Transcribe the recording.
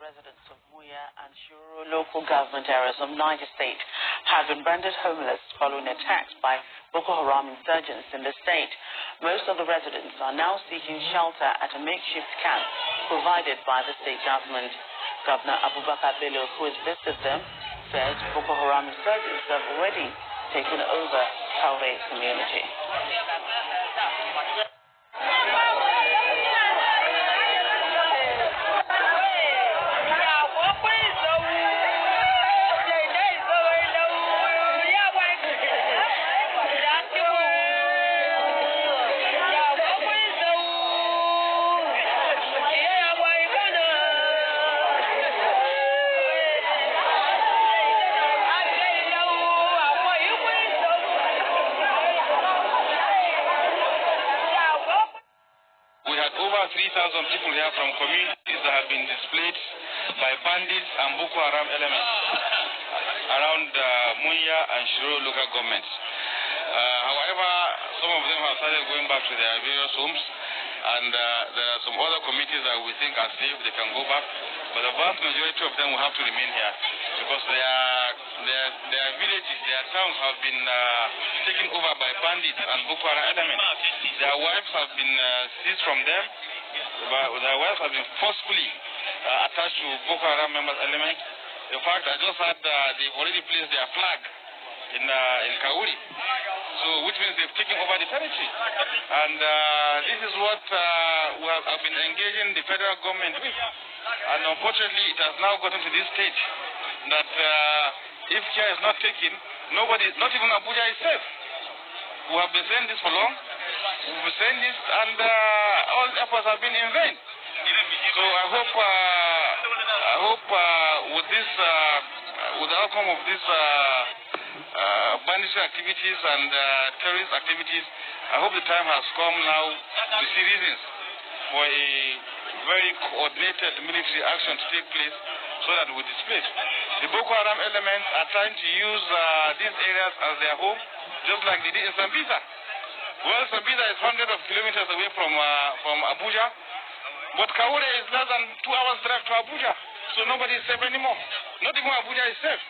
residents of Muya and Shiro local government areas of Niger State have been rendered homeless following attacks by Boko Haram insurgents in the state. Most of the residents are now seeking shelter at a makeshift camp provided by the state government. Governor Abubakar Bello, who has visited them, says Boko Haram insurgents have already taken over Kafa community. Over 3,000 people here from communities that have been displaced by bandits and Boko Haram elements around Muya and Shiro local governments. However, some of them have started going back to their various homes, and there are some other communities that we think are safe, they can go back, but the vast majority of them will have to remain here because their villages, their towns have been taken over by bandits and Boko Haram elements. Their wives have been seized from them. Their wives have been forcefully attached to Boko Haram members elements. In fact, I just heard they've already placed their flag in Kauri, so which means they've taken over the territory. And this is what we have been engaging the federal government with. And unfortunately, it has now gotten to this stage that if care is not taken, nobody, not even Abuja is safe. We have been saying this for long. We've been saying this, and all efforts have been in vain. So I hope with this, with the outcome of this banditry activities and terrorist activities, I hope the time has come now to see reasons for a very coordinated military action to take place so that we displace. The Boko Haram elements are trying to use these areas as their home, just like they did in Sambisa. Well, Sambisa is hundreds of kilometers away from Abuja, but Kaure is less than 2 hours drive to Abuja, so nobody is safe anymore. Not even Abuja is safe.